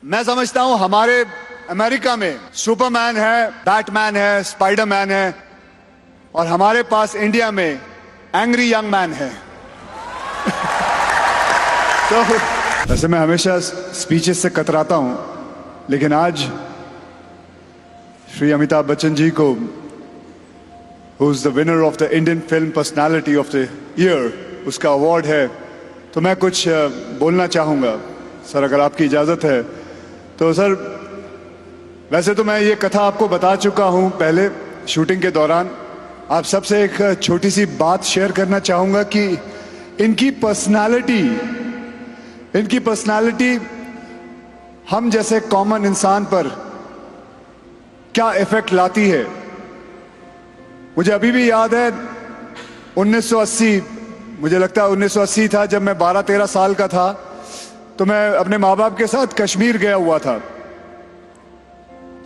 मैं समझता हूं हमारे अमेरिका में सुपरमैन है, बैटमैन है, स्पाइडरमैन है और हमारे पास इंडिया में एंग्री यंग मैन है। तो वैसे मैं हमेशा स्पीचेस से कतराता हूं, लेकिन आज श्री अमिताभ बच्चन जी को, who is the winner of the Indian film personality of the year, उसका अवार्ड है, तो मैं कुछ बोलना चाहूंगा सर, अगर आपकी इजाजत है तो। सर वैसे तो मैं ये कथा आपको बता चुका हूं पहले शूटिंग के दौरान। आप सबसे एक छोटी सी बात शेयर करना चाहूंगा कि इनकी पर्सनालिटी हम जैसे कॉमन इंसान पर क्या इफेक्ट लाती है। मुझे अभी भी याद है 1980, मुझे लगता है 1980 था, जब मैं 12-13 साल का था, तो मैं अपने माँ बाप के साथ कश्मीर गया हुआ था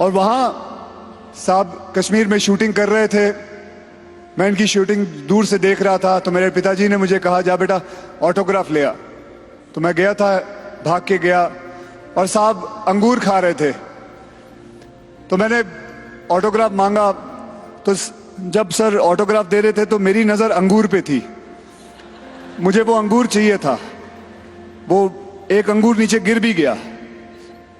और वहां साहब कश्मीर में शूटिंग कर रहे थे। मैं इनकी शूटिंग दूर से देख रहा था, तो मेरे पिताजी ने मुझे कहा, जा बेटा ऑटोग्राफ ले आ। तो मैं गया था, भाग के गया और साहब अंगूर खा रहे थे, तो मैंने ऑटोग्राफ मांगा। तो जब सर ऑटोग्राफ दे रहे थे तो मेरी नजर अंगूर पे थी, मुझे वो अंगूर चाहिए था। वो एक अंगूर नीचे गिर भी गया,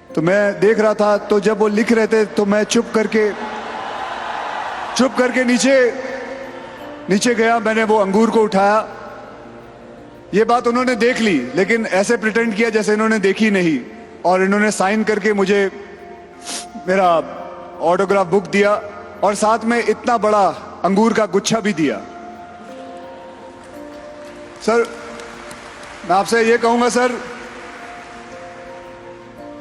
तो मैं देख रहा था। तो जब वो लिख रहे थे तो मैं चुप करके नीचे गया। मैंने वो अंगूर को उठाया। ये बात उन्होंने देख ली, लेकिन ऐसे प्रिटेंड किया जैसे इन्होंने देखी नहीं, और इन्होंने साइन करके मुझे मेरा ऑटोग्राफ बुक दिया और साथ में इतना बड़ा अंगूर का गुच्छा भी दिया। सर मैं आपसे ये कहूंगा सर,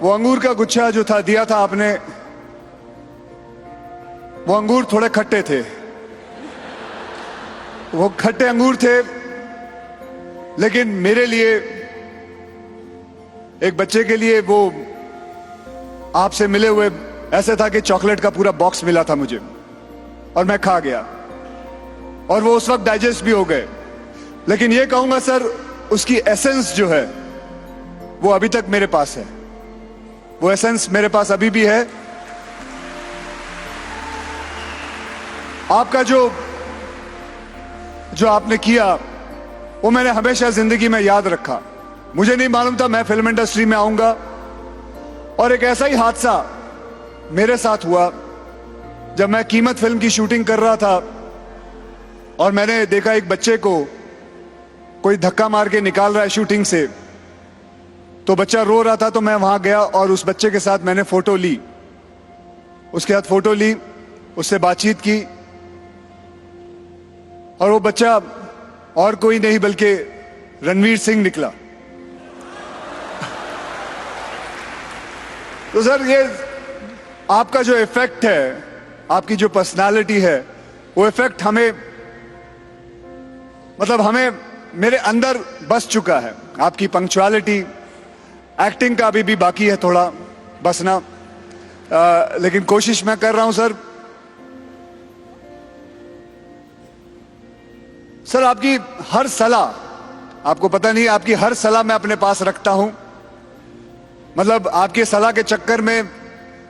वो अंगूर का गुच्छा जो था दिया था आपने, वो अंगूर थोड़े खट्टे थे, वो खट्टे अंगूर थे, लेकिन मेरे लिए, एक बच्चे के लिए, वो आपसे मिले हुए ऐसे था कि चॉकलेट का पूरा बॉक्स मिला था मुझे और मैं खा गया और वो उस वक्त डाइजेस्ट भी हो गए। लेकिन ये कहूंगा सर, उसकी एसेंस जो है वो अभी तक मेरे पास है, वो एसेंस मेरे पास अभी भी है। आपका जो आपने किया वो मैंने हमेशा जिंदगी में याद रखा। मुझे नहीं मालूम था मैं फिल्म इंडस्ट्री में आऊंगा, और एक ऐसा ही हादसा मेरे साथ हुआ जब मैं कीमत फिल्म की शूटिंग कर रहा था और मैंने देखा एक बच्चे को कोई धक्का मार के निकाल रहा है शूटिंग से। तो बच्चा रो रहा था, तो मैं वहां गया और उस बच्चे के साथ मैंने फोटो ली, उसके साथ फोटो ली, उससे बातचीत की, और वो बच्चा और कोई नहीं बल्कि रणवीर सिंह निकला। तो सर ये आपका जो इफेक्ट है, आपकी जो पर्सनालिटी है, वो इफेक्ट हमें, मतलब हमें, मेरे अंदर बस चुका है। आपकी पंक्चुअलिटी, एक्टिंग का अभी भी बाकी है थोड़ा बसना, लेकिन कोशिश मैं कर रहा हूं सर। सर आपकी हर सलाह, आपको पता नहीं, आपकी हर सलाह मैं अपने पास रखता हूं। मतलब आपकी सलाह के चक्कर में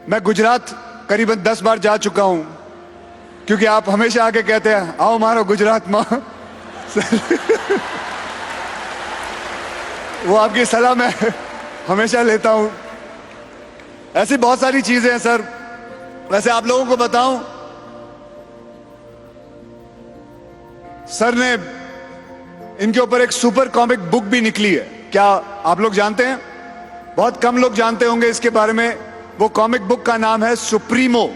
मैं गुजरात करीबन 10 बार जा चुका हूं, क्योंकि आप हमेशा आके कहते हैं, आओ मारो गुजरात मां। वो आपकी सलाह मैं हमेशा लेता हूं। ऐसी बहुत सारी चीजें हैं सर। वैसे आप लोगों को बताऊं, सर ने, इनके ऊपर एक सुपर कॉमिक बुक भी निकली है। क्या आप लोग जानते हैं? बहुत कम लोग जानते होंगे इसके बारे में। वो कॉमिक बुक का नाम है सुप्रीमो।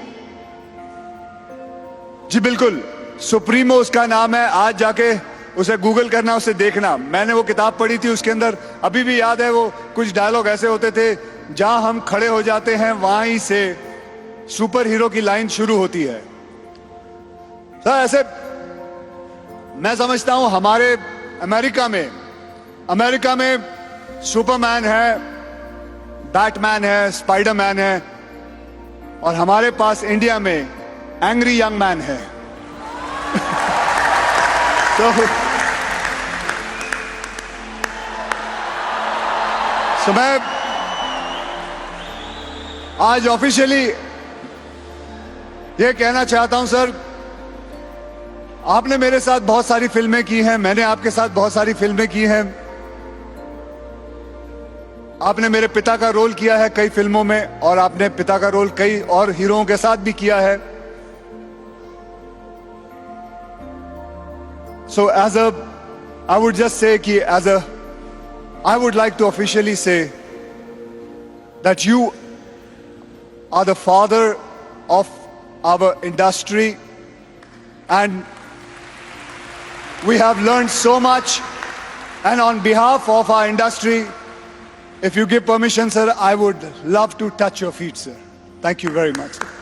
जी बिल्कुल, सुप्रीमो उसका नाम है। आज जाके उसे गूगल करना, उसे देखना। मैंने वो किताब पढ़ी थी, उसके अंदर अभी भी याद है वो कुछ डायलॉग ऐसे होते थे, जहां हम खड़े हो जाते हैं वहां ही से सुपर हीरो की लाइन शुरू होती है। सर ऐसे मैं समझता हूं हमारे अमेरिका में सुपरमैन है, बैटमैन है, स्पाइडरमैन है, और हमारे पास इंडिया में एंग्री यंग मैन है। तो मैं आज ऑफिशियली ये कहना चाहता हूं सर, आपने मेरे साथ बहुत सारी फिल्में की हैं, मैंने आपके साथ बहुत सारी फिल्में की हैं। आपने मेरे पिता का रोल किया है कई फिल्मों में, और आपने पिता का रोल कई और हीरोओं के साथ भी किया है। So I would just say कि I would like to officially say that you are the father of our industry, and we have learned so much. And on behalf of our industry, if you give permission, sir, I would love to touch your feet, sir. Thank you very much, sir.